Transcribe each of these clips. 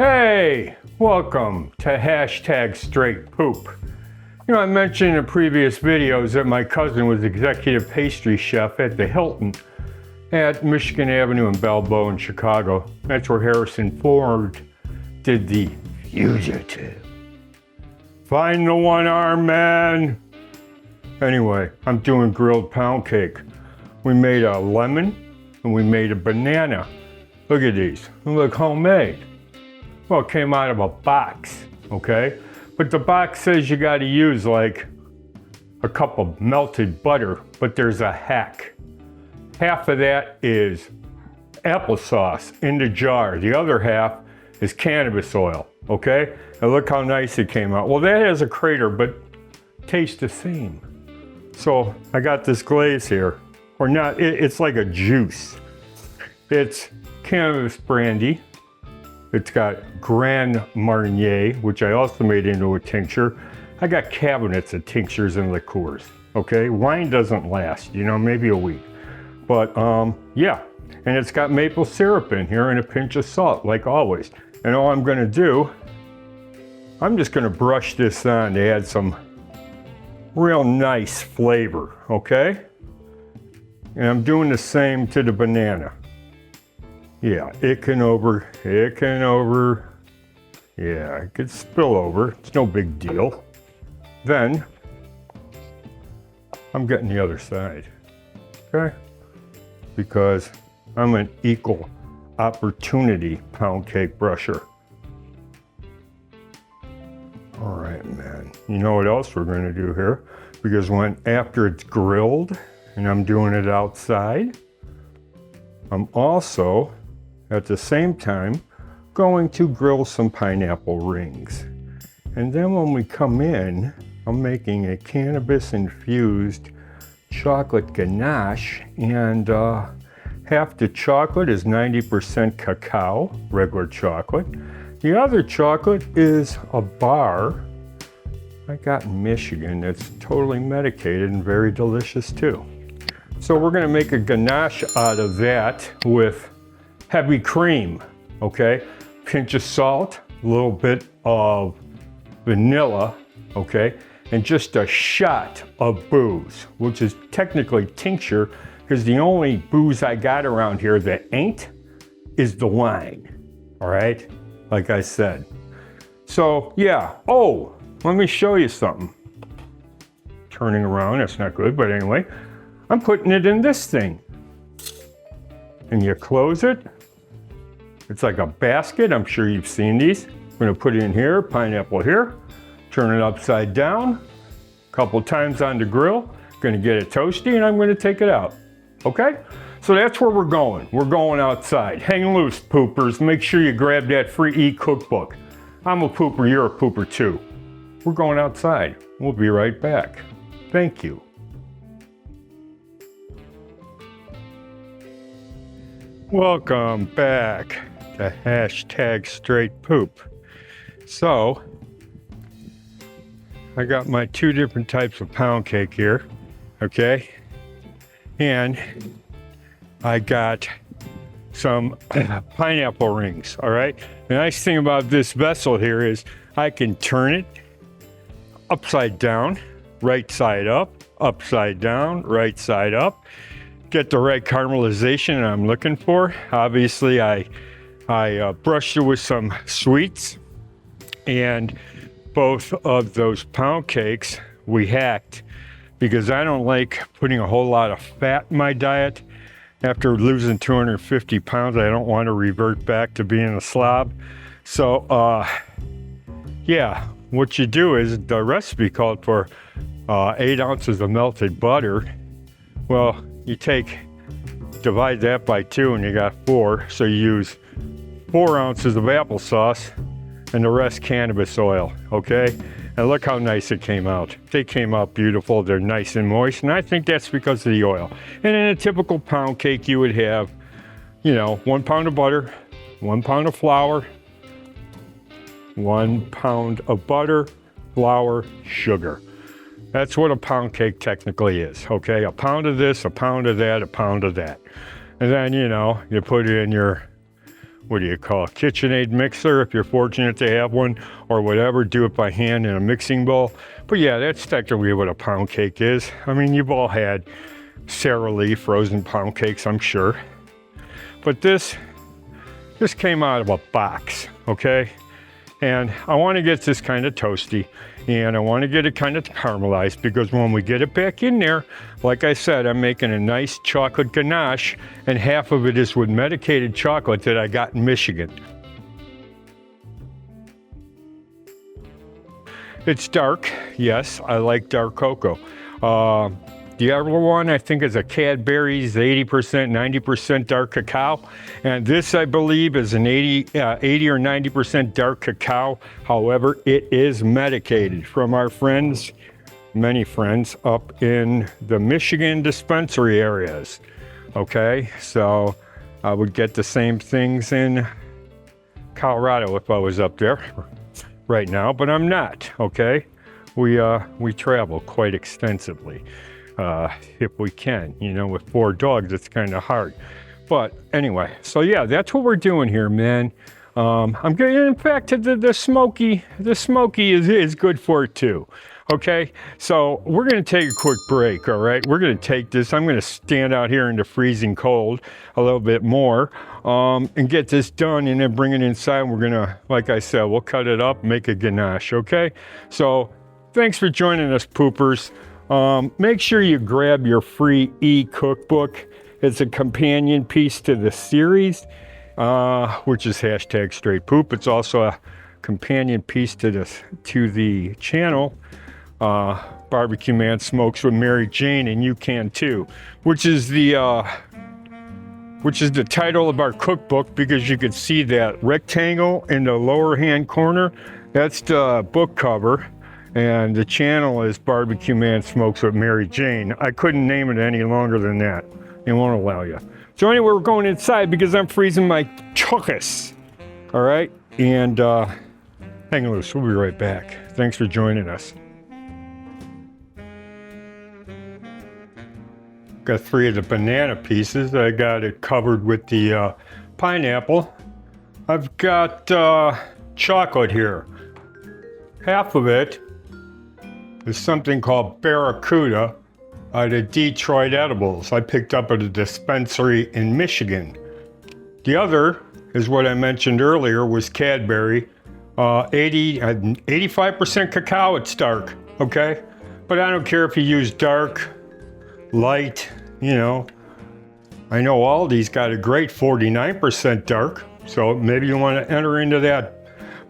Hey, welcome to hashtag straight poop. You know, I mentioned in previous videos that my cousin was executive pastry chef at the Hilton at Michigan Avenue in Balboa in Chicago. That's where Harrison Ford did The Fugitive. Find the one-armed man. Anyway, I'm doing grilled pound cake. We made a lemon and we made a banana. Look at these, they look homemade. Well, it came out of a box, okay? But the box says you gotta use like a cup of melted butter, but there's a hack. Half of that is applesauce in the jar. The other half is cannabis oil, okay? And look how nice it came out. Well, that has a crater, but tastes the same. So I got this glaze here, or not, it's like a juice. It's cannabis brandy. It's got Grand Marnier, which I also made into a tincture. I got cabinets of tinctures and liqueurs, okay? Wine doesn't last, you know, maybe a week. But yeah, and it's got maple syrup in here and a pinch of salt, like always. And all I'm gonna do, I'm just gonna brush this on to add some real nice flavor, okay? And I'm doing the same to the banana. Yeah, it can spill over. It's no big deal. Then, I'm getting the other side, okay? Because I'm an equal opportunity pound cake brusher. All right, man. You know what else we're gonna do here? Because after it's grilled and I'm doing it outside, I'm also, at the same time, going to grill some pineapple rings. And then when we come in, I'm making a cannabis infused chocolate ganache, and half the chocolate is 90% cacao, regular chocolate. The other chocolate is a bar I got in Michigan that's totally medicated and very delicious too. So we're gonna make a ganache out of that with heavy cream, okay? Pinch of salt, a little bit of vanilla, okay? And just a shot of booze, which is technically tincture, because the only booze I got around here that ain't is the wine, all right? Like I said. So yeah, oh, let me show you something. Turning around, that's not good, but anyway, I'm putting it in this thing. And you close it. It's like a basket, I'm sure you've seen these. I'm gonna put it in here, pineapple here, turn it upside down, a couple times on the grill, gonna get it toasty, and I'm gonna take it out, okay? So that's where we're going. We're going outside. Hang loose, poopers. Make sure you grab that free eCookbook. I'm a pooper, you're a pooper too. We're going outside. We'll be right back. Thank you. Welcome back to hashtag straight poop. So, I got my two different types of pound cake here, okay? And I got some pineapple rings, all right? The nice thing about this vessel here is I can turn it upside down, right side up, upside down, right side up. Get the right caramelization I'm looking for. Obviously, I brushed it with some sweets, and both of those pound cakes we hacked because I don't like putting a whole lot of fat in my diet. After losing 250 pounds, I don't want to revert back to being a slob. So, yeah, what you do is the recipe called for 8 ounces of melted butter. Well, you divide that by 2 and you got 4. So you use 4 ounces of applesauce and the rest cannabis oil, okay? And look how nice it came out. They came out beautiful. They're nice and moist, and I think that's because of the oil. And in a typical pound cake, you would have, you know, 1 pound of butter, 1 pound of flour, 1 pound of butter, flour, sugar. That's what a pound cake technically is, okay? A pound of this, a pound of that, a pound of that. And then, you know, you put it in your what do you call it, KitchenAid mixer if you're fortunate to have one, or whatever. Do it by hand in a mixing bowl. But yeah, that's technically what a pound cake is. I mean, you've all had Sara Lee frozen pound cakes, I'm sure. But this came out of a box, okay? And I want to get this kind of toasty, and I want to get it kind of caramelized, because when we get it back in there, like I said, I'm making a nice chocolate ganache, and half of it is with medicated chocolate that I got in Michigan. It's dark, yes, I like dark cocoa. The other one I think is a Cadbury's 80%, 90% dark cacao. And this I believe is an 80 or 90% dark cacao. However, it is medicated from our friends, many friends up in the Michigan dispensary areas. Okay, so I would get the same things in Colorado if I was up there right now, but I'm not, okay? We travel quite extensively. If we can, you know, with 4 dogs, it's kind of hard. But anyway, so yeah, that's what we're doing here, man. I'm getting, in fact, the smoky is good for it too. Okay, so we're gonna take a quick break, all right? We're gonna take this, I'm gonna stand out here in the freezing cold a little bit more and get this done, and then bring it inside. We're gonna, like I said, we'll cut it up, make a ganache, okay? So thanks for joining us, poopers. Make sure you grab your free e-cookbook. It's a companion piece to the series, which is #StraightPoop. It's also a companion piece to the channel, BarBeQue Man Smokes with Mary Jane, and you can too, which is the title of our cookbook, because you can see that rectangle in the lower hand corner. That's the book cover. And the channel is BarBeQue Man Smokes with Mary Jane. I couldn't name it any longer than that. It won't allow you. So anyway, we're going inside because I'm freezing my chocos. All right, and hang loose. We'll be right back. Thanks for joining us. Got 3 of the banana pieces. I got it covered with the pineapple. I've got chocolate here. Half of it is something called Barracuda the Detroit edibles I picked up at a dispensary in Michigan. The other is what I mentioned earlier, was Cadbury. 85% cacao, it's dark, okay? But I don't care if you use dark, light, you know. I know Aldi's got a great 49% dark, so maybe you want to enter into that.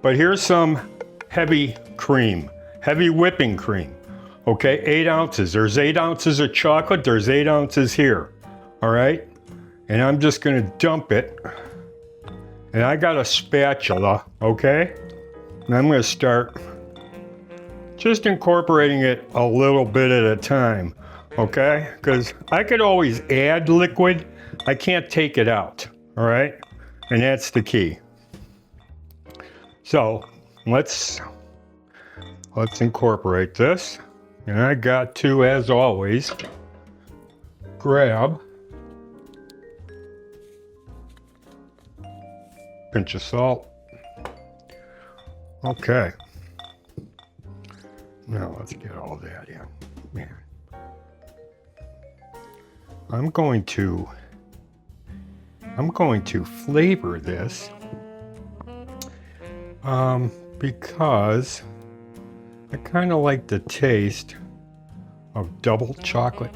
But here's some heavy cream, heavy whipping cream. Okay, 8 ounces. There's 8 ounces of chocolate, there's 8 ounces here. All right, and I'm just gonna dump it. And I got a spatula, okay? And I'm gonna start just incorporating it a little bit at a time, okay? Because I could always add liquid, I can't take it out, all right? And that's the key. So let's incorporate this. And I got to, as always, grab pinch of salt. Okay. Now let's get all that in. Man. I'm going to flavor this because I kind of like the taste of double chocolate.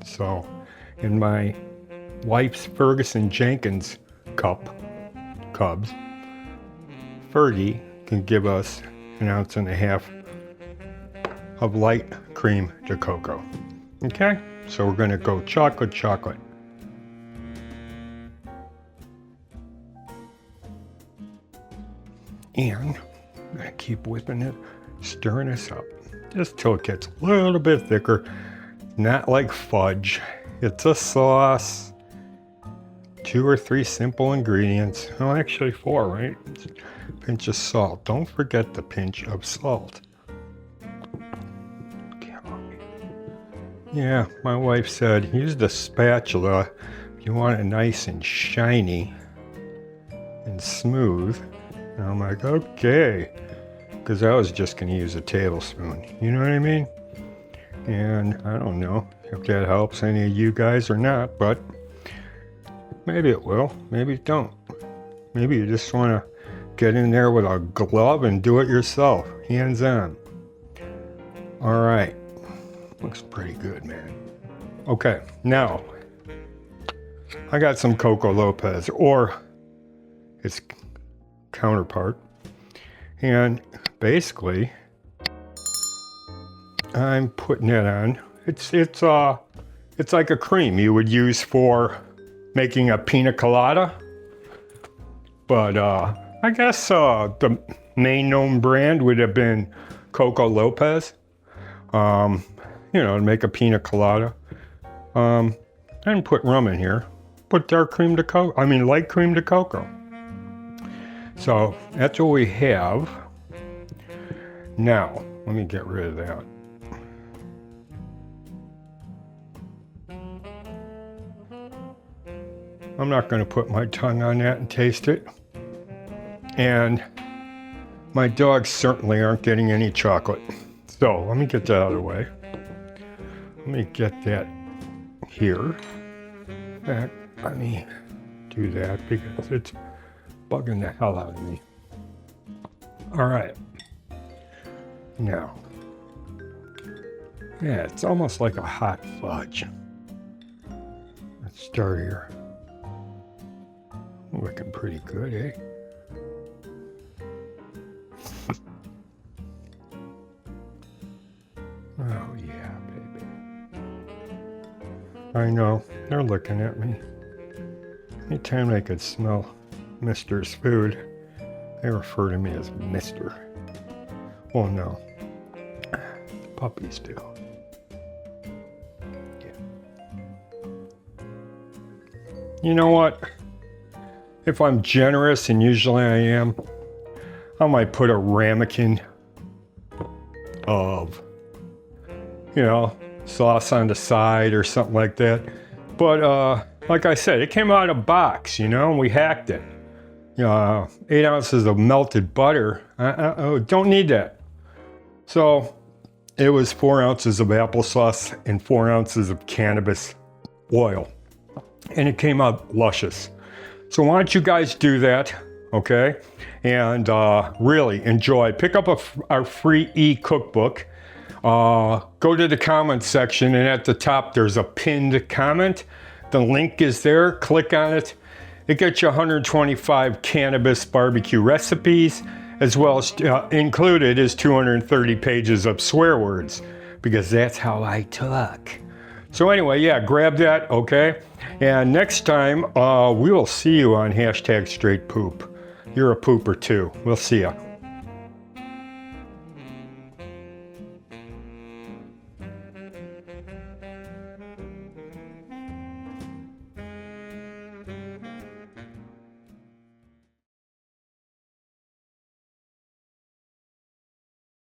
So in my wife's Ferguson Jenkins cubs, Fergie can give us 1.5 ounces of light cream to cocoa. Okay, so we're gonna go chocolate. And I'm gonna keep whipping it, stirring this up, just till it gets a little bit thicker. Not like fudge, it's a sauce. 2 or 3 simple ingredients. Oh, actually 4, right? Pinch of salt. Don't forget the pinch of salt. Yeah, my wife said, use the spatula if you want it nice and shiny and smooth. And I'm like, okay, because I was just going to use a tablespoon. You know what I mean? And I don't know if that helps any of you guys or not, but maybe it will, maybe it don't. Maybe you just want to get in there with a glove and do it yourself, hands on. All right, looks pretty good, man. Okay, now I got some Coco Lopez, or its counterpart, and basically I'm putting it on. It's like a cream you would use for making a pina colada, but I guess the main known brand would have been Coco Lopez. You know, to make a pina colada. I didn't put rum in here. Put dark cream to cocoa. I mean, light cream to cocoa. So that's what we have. Now, let me get rid of that. I'm not going to put my tongue on that and taste it. And my dogs certainly aren't getting any chocolate. So let me get that out of the way. Let me get that here. Let me do that because it's bugging the hell out of me. All right. Now, yeah, it's almost like a hot fudge. Let's start here. Looking pretty good, eh? Oh yeah, baby. I know, they're looking at me. Anytime they could smell Mister's food, they refer to me as Mister. Oh no, the puppies do. Yeah. You know what? If I'm generous, and usually I am, I might put a ramekin of, you know, sauce on the side or something like that. But like I said, it came out of a box, you know, and we hacked it. 8 ounces of melted butter. Don't need that. So it was 4 ounces of applesauce and 4 ounces of cannabis oil. And it came out luscious. So why don't you guys do that, okay? And really enjoy. Pick up our free e-cookbook. Go to the comments section, and at the top there's a pinned comment. The link is there. Click on it. It gets you 125 cannabis barbecue recipes, as well as included is 230 pages of swear words, because that's how I talk. So anyway, yeah, grab that, okay? And next time, we will see you on #StraightPoop. You're a pooper too. We'll see ya.